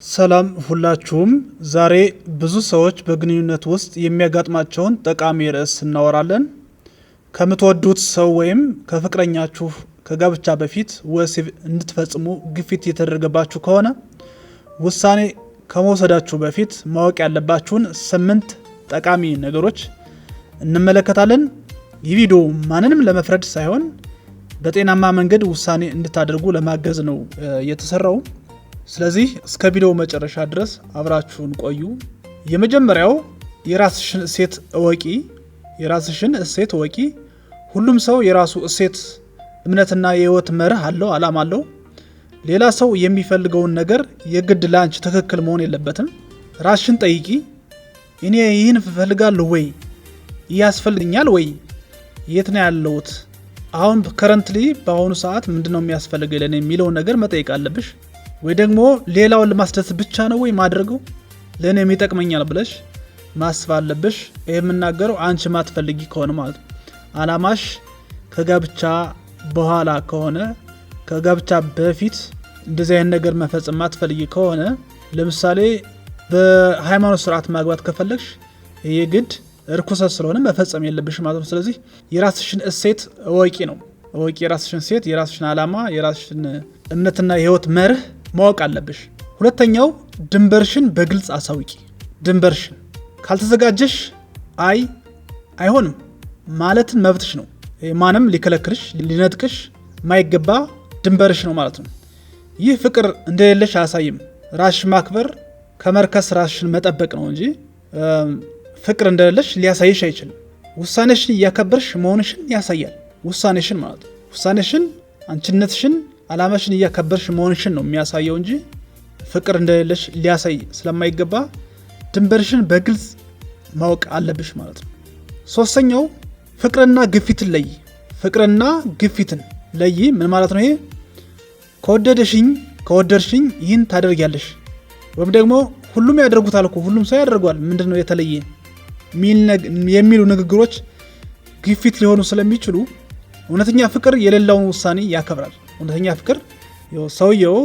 ሰላም ሁላችሁም ዛሬ ብዙ ሰዎች በግንኙነት ውስጥ የሚያጋጥማቸውን ጠቃሚ ርዕስ እናወራለን። ከምትወዱት ሰው ወይም ከፍቅረኛችሁ ከጋብቻ በፊት ወሲብ እንድትፈጽሙ ግፊት የተደረገባችሁ ከሆነ ውሳኔ ከመውሰዳችሁ በፊት ማወቅ ያለባችሁን 8 ጠቃሚ ነገሮች እንመለከታለን። ይህ ቪዲዮ ማንንም ለመፍረድ ሳይሆን በጤናማ መንገድ ውሳኔ እንድታደርጉ ለማገዝ ነው የተሰራው። ስለዚህ እስከ ቪዲዮ መጨረሻ ድረስ አብራችሁን ቆዩ። የመጀመሪያው የራስሽን እሴት እወቂ። የራስሽን እሴት እወቂ። ሁሉም ሰው የራሱ እሴት፣ እምነትና የህይወት መርህ አለው፣ አላማ አለው። ሌላ ሰው የሚፈልገውን ነገር የግድ ላንቺ ትክክል መሆን የለበትም። ራስሽን ጠይቂ። እኔ ይህን እፈልጋለሁ ወይ? ያስፈልገኛል ወይ? የት ነው ያለሁት? አሁን ከረንትሊ በአሁኑ ሰዓት ምንድነው የሚያስፈልገኝ የሚለውን ነገር መጠየቅ አለብሽ። ወይ ደግሞ ሌላውን ለማስደሰት ብቻ ነው ወይ ማድረገው ለኔ የሚጠቅመኛል ብለሽ ማስብ አለብሽ። ይሄ የምናገረው አንቺ ማትፈልጊ ከሆነ ማለት ነው። አላማሽ ከጋብቻ በኋላ ከሆነ፣ ከጋብቻ በፊት እንደዚህ አይነት ነገር መፈጸም ማትፈልጊ ከሆነ፣ ለምሳሌ በሃይማኖት ስርዓት ማግባት ከፈለግሽ ይሄ ግድ እርኩሰት ስለሆነ መፈጸም የለብሽ ማለት ነው። ስለዚህ የራስሽን እሴት እወቂ ነው። እወቂ የራስሽን እሴት፣ የራስሽን አላማ፣ የራስሽን እምነትና የህይወት መርህ ማወቅ አለብሽ። ሁለተኛው ድንበርሽን በግልጽ አሳውቂ። ድንበርሽን ካልተዘጋጀሽ አይሆንም ማለትን መብትሽ ነው። ማንም ሊከለክልሽ ሊነጥቅሽ ማይገባ ድንበርሽ ነው ማለት ነው። ይህ ፍቅር እንደሌለሽ አያሳይም። ራስሽ ማክበር ከመርከስ ራስሽን መጠበቅ ነው እንጂ ፍቅር እንደሌለሽ ሊያሳይሽ አይችልም። ውሳኔሽን እያከበርሽ መሆንሽን ያሳያል። ውሳኔሽን ማለት ነው። ውሳኔሽን፣ አንቺነትሽን፣ አላማሽን እያከበርሽ መሆንሽን ነው የሚያሳየው እንጂ ፍቅር እንደሌለሽ ሊያሳይ ስለማይገባ ድንበርሽን በግልጽ ማወቅ አለብሽ ማለት ነው። ሶስተኛው ፍቅርና ግፊትን ለይ። ፍቅርና ግፊትን ለይ ምን ማለት ነው? ይሄ ከወደድሽኝ ይህን ታደርጊያለሽ ወይም ደግሞ ሁሉም ያደርጉታል እኮ ሁሉም ሰው ያደርጓል፣ ምንድነው የተለየ የሚሉ ንግግሮች ግፊት ሊሆኑ ስለሚችሉ እውነተኛ ፍቅር የሌላውን ውሳኔ ያከብራል። እውነተኛ ፍቅር ሰውየው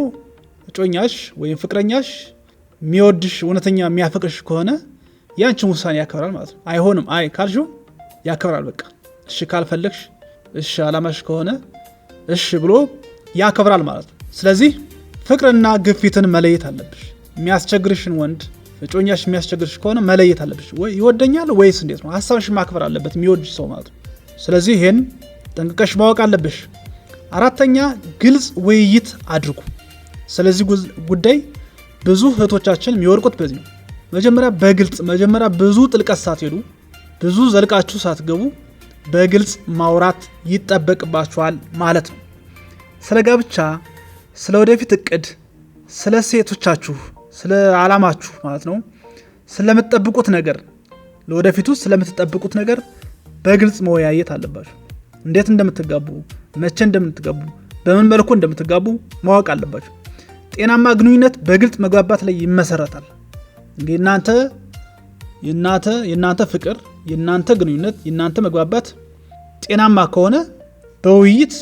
እጮኛሽ ወይም ፍቅረኛሽ የሚወድሽ እውነተኛ የሚያፈቅርሽ ከሆነ ያንቺን ውሳኔ ያከብራል ማለት ነው። አይሆንም ካልሽው ያከብራል። በቃ እሺ ካልፈለግሽ፣ እሺ አላማሽ ከሆነ እሺ ብሎ ያከብራል ማለት ነው። ስለዚህ ፍቅርና ግፊትን መለየት አለብሽ። የሚያስቸግርሽን ወንድ እጮኛሽ የሚያስቸግርሽ ከሆነ መለየት አለብሽ። ወይ ይወደኛል ወይስ እንዴት ነው? ሀሳብሽን ማክበር አለበት የሚወድሽ ሰው ማለት ነው። ስለዚህ ይሄን ጠንቅቀሽ ማወቅ አለብሽ። አራተኛ ግልጽ ውይይት አድርጉ። ስለዚህ ጉዳይ ብዙ እህቶቻችን የሚወርቁት በዚህ ነው። መጀመሪያ ብዙ ጥልቀት ሳትሄዱ፣ ብዙ ዘልቃችሁ ሳትገቡ በግልጽ ማውራት ይጠበቅባችኋል ማለት ነው። ስለ ጋብቻ፣ ስለ ወደፊት እቅድ፣ ስለ ሴቶቻችሁ፣ ስለ አላማችሁ ማለት ነው፣ ስለምትጠብቁት ነገር፣ ለወደፊቱ ስለምትጠብቁት ነገር በግልጽ መወያየት አለባችሁ። እንዴት እንደምትጋቡ፣ መቼ እንደምትጋቡ፣ በምን መልኩ እንደምትጋቡ ማወቅ አለባችሁ። ጤናማ ግንኙነት በግልጽ መግባባት ላይ ይመሰረታል። እንግዲህ የእናንተ ፍቅር፣ የእናንተ ግንኙነት፣ የእናንተ መግባባት ጤናማ ከሆነ በውይይት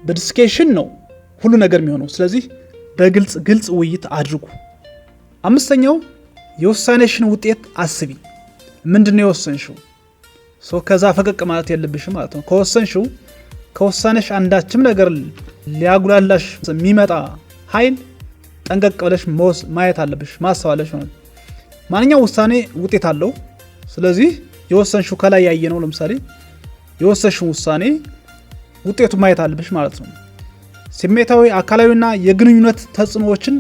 በዲስከሽን ነው ሁሉ ነገር የሚሆነው። ስለዚህ በግልጽ ውይይት አድርጉ። አምስተኛው የውሳኔሽን ውጤት አስቢ። ምንድነው የወሰንሽው? ከዛ ፈቀቅ ማለት የለብሽም ማለት ነው። ከወሳኔሽ አንዳችም ነገር ሊያጉላላሽ የሚመጣ ኃይል ጠንቀቅ ብለሽ ማየት አለብሽ፣ ማሰብ አለብሽ ማለት ነው። ማንኛውም ውሳኔ ውጤት አለው። ስለዚህ የወሰንሽው ከላይ ያየነው ለምሳሌ የወሰንሽው ውሳኔ ውጤቱ ማየት አለብሽ ማለት ነው። ስሜታዊ፣ አካላዊና የግንኙነት ተጽዕኖዎችን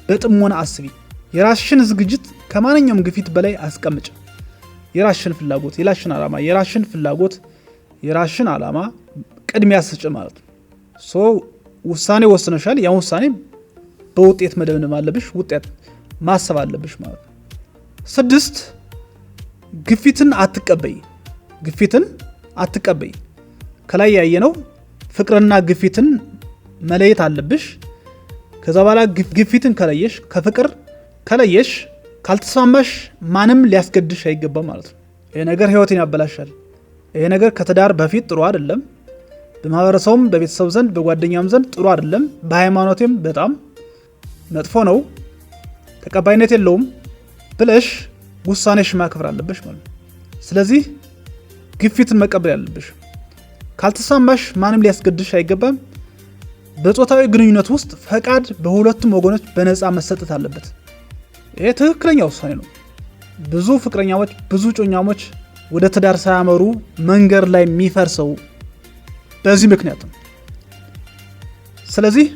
በጥሞና አስቢ። የራስሽን ዝግጅት ከማንኛውም ግፊት በላይ አስቀምጭ። የራስሽን ፍላጎት፣ የራስሽን አላማ ቅድሚያ ስጭ ማለት ነው። ውሳኔ ወስነሻል። ያን ውሳኔ በውጤት መደምደም አለብሽ፣ ውጤት ማሰብ አለብሽ ማለት ነው። 6 ግፊትን አትቀበይ። ከላይ ያየነው ፍቅርና ግፊትን መለየት አለብሽ። ከዛ በኋላ ግፊትን ከለየሽ፣ ከፍቅር ከለየሽ፣ ካልተስማማሽ ማንም ሊያስገድሽ አይገባም ማለት ነው። ይሄ ነገር ህይወትን ያበላሻል። ይሄ ነገር ከትዳር በፊት ጥሩ አይደለም። በማህበረሰቡም፣ በቤተሰብ ዘንድ፣ በጓደኛም ዘንድ ጥሩ አይደለም። በሃይማኖቴም በጣም መጥፎ ነው። ተቀባይነት የለውም ብለሽ ውሳኔሽ ማክበር አለብሽ ማለት ነው። ስለዚህ ግፊትን መቀበል ያለብሽ። ካልተሰማሽ ማንም ሊያስገድድሽ አይገባም። በጾታዊ ግንኙነት ውስጥ ፈቃድ በሁለቱም ወገኖች በነፃ መሰጠት አለበት። ይሄ ትክክለኛ ውሳኔ ነው። ብዙ ፍቅረኛሞች፣ ብዙ ጮኛሞች ወደ ትዳር ሳያመሩ መንገድ ላይ የሚፈርሰው በዚህ ምክንያት ነው። ስለዚህ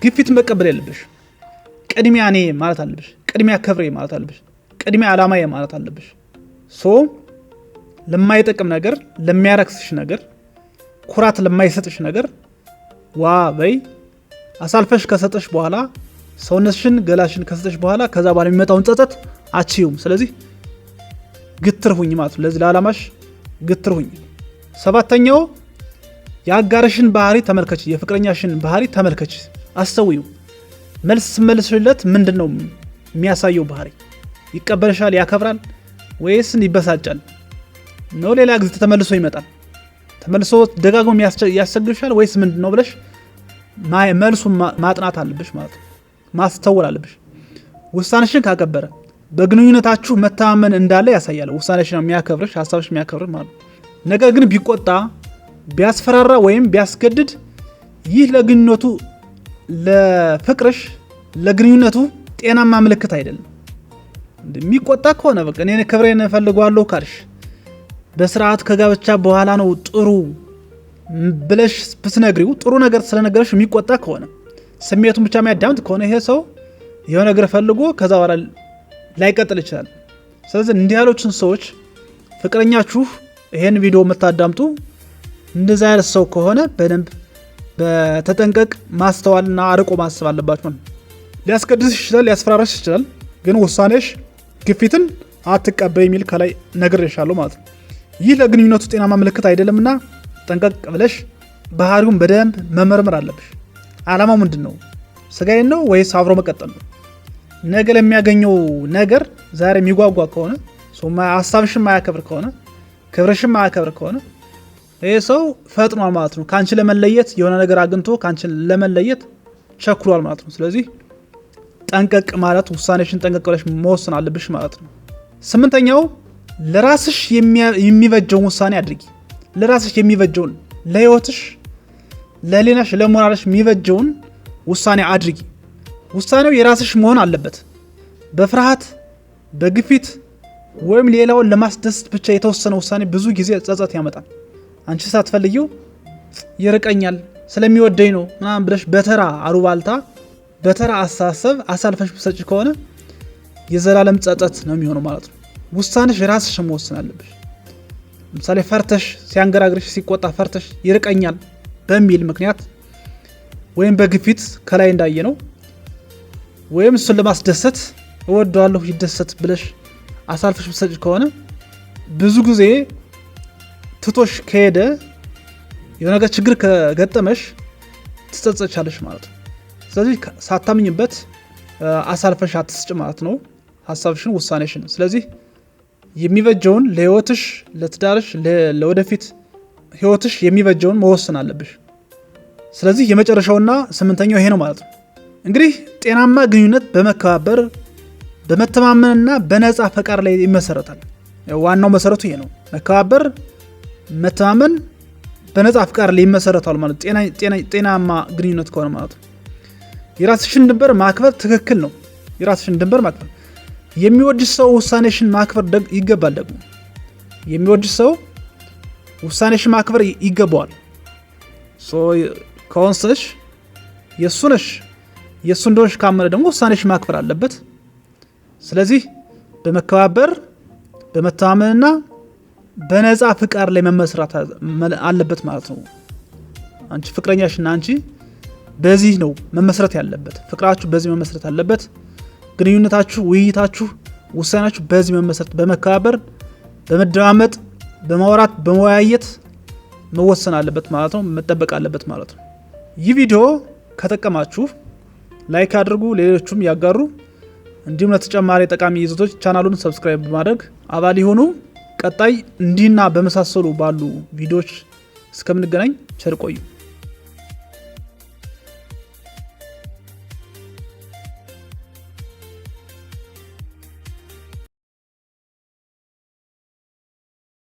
ግፊት መቀበል ያለብሽ። ቅድሚያ እኔ ማለት አለብሽ። ቅድሚያ ክብሬ ማለት አለብሽ። ቅድሚያ ዓላማዬ ማለት አለብሽ። ለማይጠቅም ነገር፣ ለሚያረክስሽ ነገር፣ ኩራት ለማይሰጥሽ ነገር ዋ በይ አሳልፈሽ ከሰጠሽ በኋላ ሰውነትሽን ገላሽን ከሰጠሽ በኋላ ከዛ በኋላ የሚመጣውን ጸጸት አትችይውም። ስለዚህ ግትር ሁኝ ማለት ነው። ለዚህ ለዓላማሽ ግትር ሁኝ። 7ኛው የአጋርሽን ባህሪ ተመልከች። የፍቅረኛሽን ባህሪ ተመልከች፣ አስተውዩ። መልስ መልስለት ምንድነው የሚያሳየው ባህሪ? ይቀበልሻል፣ ያከብራል ወይስ ይበሳጫል ነው? ሌላ ጊዜ ተመልሶ ይመጣል፣ ተመልሶ ደጋግሞ ያስቸግርሻል ወይስ ምንድነው ብለሽ መልሱን ማጥናት አለብሽ ማለት ነው። ማስተዋል አለብሽ። ውሳኔሽን ካከበረ በግንኙነታችሁ መተማመን እንዳለ ያሳያል። ውሳኔሽን የሚያከብርሽ፣ ሐሳብሽ የሚያከብር ማለት ነው። ነገር ግን ቢቆጣ፣ ቢያስፈራራ ወይም ቢያስገድድ ይህ ለግንኙነቱ፣ ለፍቅርሽ፣ ለግንኙነቱ ጤናማ ምልክት አይደለም። የሚቆጣ ከሆነ በቃ እኔ ክብሬን እፈልገዋለሁ ካልሽ በስርዓት ከጋብቻ በኋላ ነው ጥሩ ብለሽ ብትነግሪው፣ ጥሩ ነገር ስለነገረሽ የሚቆጣ ከሆነ ስሜቱን ብቻ የሚያዳምጥ ከሆነ ይሄ ሰው የሆነ ነገር ፈልጎ ከዛ በኋላ ላይቀጥል ይችላል። ስለዚህ እንዲህ ያሉትን ሰዎች ፍቅረኛችሁ ይሄን ቪዲዮ የምታዳምጡ እንደዛ ያለ ሰው ከሆነ በደንብ በተጠንቀቅ ማስተዋልና አርቆ ማሰብ አለባችሁ። ሊያስገድድሽ ይችላል፣ ሊያስፈራራሽ ይችላል። ግን ውሳኔሽ ግፊትን አትቀበይ የሚል ከላይ ነግሬሻለሁ ማለት ነው። ይህ ለግንኙነቱ ጤናማ ምልክት አይደለምና ጠንቀቅ ብለሽ ባህሪውን በደንብ መመርመር አለብሽ። ዓላማው ምንድን ነው? ስጋዬን ነው ወይስ አብሮ መቀጠል ነው? ነገ ለሚያገኘው ነገር ዛሬ የሚጓጓ ከሆነ፣ ሀሳብሽን ማያከብር ከሆነ፣ ክብርሽን ማያከብር ከሆነ ይሄ ሰው ፈጥኗል ማለት ነው። ካንቺ ለመለየት የሆነ ነገር አግኝቶ ካንቺ ለመለየት ቸኩሏል ማለት ነው። ስለዚህ ጠንቀቅ ማለት፣ ውሳኔሽን ጠንቀቅ ብለሽ መወሰን አለብሽ ማለት ነው። 8ኛው ለራስሽ የሚበጀውን ውሳኔ አድርጊ። ለራስሽ የሚበጀውን፣ ለህይወትሽ፣ ለህሊናሽ፣ ለሞራልሽ የሚበጀውን ውሳኔ አድርጊ። ውሳኔው የራስሽ መሆን አለበት። በፍርሃት በግፊት ወይም ሌላውን ለማስደሰት ብቻ የተወሰነ ውሳኔ ብዙ ጊዜ ጸጸት ያመጣል። አንቺ ሳትፈልጊው ይርቀኛል ስለሚወደኝ ነው ምናምን ብለሽ በተራ አሉባልታ፣ በተራ አስተሳሰብ አሳልፈሽ ብሰጭ ከሆነ የዘላለም ጸጸት ነው የሚሆነው ማለት ነው። ውሳኔሽ የራስሽ መወሰን አለብሽ። ለምሳሌ ፈርተሽ ሲያንገራግርሽ፣ ሲቆጣ ፈርተሽ ይርቀኛል በሚል ምክንያት ወይም በግፊት ከላይ እንዳየ ነው ወይም እሱን ለማስደሰት እወደዋለሁ ይደሰት ብለሽ አሳልፈሽ ብሰጭ ከሆነ ብዙ ጊዜ ትቶሽ ከሄደ የሆነ ነገር ችግር ከገጠመሽ ትጸጸቻለሽ ማለት ነው። ስለዚህ ሳታምኝበት አሳልፈሽ አትስጭ ማለት ነው ሀሳብሽን፣ ውሳኔሽን። ስለዚህ የሚበጀውን ለህይወትሽ፣ ለትዳርሽ፣ ለወደፊት ህይወትሽ የሚበጀውን መወሰን አለብሽ። ስለዚህ የመጨረሻውና 8ኛው ይሄ ነው ማለት ነው። እንግዲህ ጤናማ ግንኙነት በመከባበር በመተማመንና በነፃ ፈቃድ ላይ ይመሰረታል። ዋናው መሰረቱ ይሄ ነው። መከባበር፣ መተማመን፣ በነፃ ፈቃድ ላይ ይመሰረታል ማለት ጤናማ ግንኙነት ከሆነ ማለት ነው። የራስሽን ድንበር ማክበር ትክክል ነው። የራስሽን ድንበር ማክበር፣ የሚወድሽ ሰው ውሳኔሽን ማክበር ይገባል። ደግሞ የሚወድሽ ሰው ውሳኔሽን ማክበር ይገባዋል። ከወንስሽ የእሱ ነሽ፣ የእሱ እንደሆንሽ ካመነ ደግሞ ውሳኔሽን ማክበር አለበት። ስለዚህ በመከባበር በመተማመንና በነፃ ፍቃድ ላይ መመስራት አለበት ማለት ነው። አንቺ ፍቅረኛሽና አንቺ በዚህ ነው መመስረት ያለበት። ፍቅራችሁ በዚህ መመስረት አለበት። ግንኙነታችሁ፣ ውይይታችሁ፣ ውሳኔያችሁ በዚህ መመስረት፣ በመከባበር በመደማመጥ በማውራት በመወያየት መወሰን አለበት ማለት ነው። መጠበቅ አለበት ማለት ነው። ይህ ቪዲዮ ከጠቀማችሁ ላይክ አድርጉ፣ ሌሎቹም ያጋሩ። እንዲሁም ለተጨማሪ ጠቃሚ ይዘቶች ቻናሉን ሰብስክራይብ በማድረግ አባል ይሁኑ። ቀጣይ እንዲህና በመሳሰሉ ባሉ ቪዲዮዎች እስከምንገናኝ ቸር ቆዩ።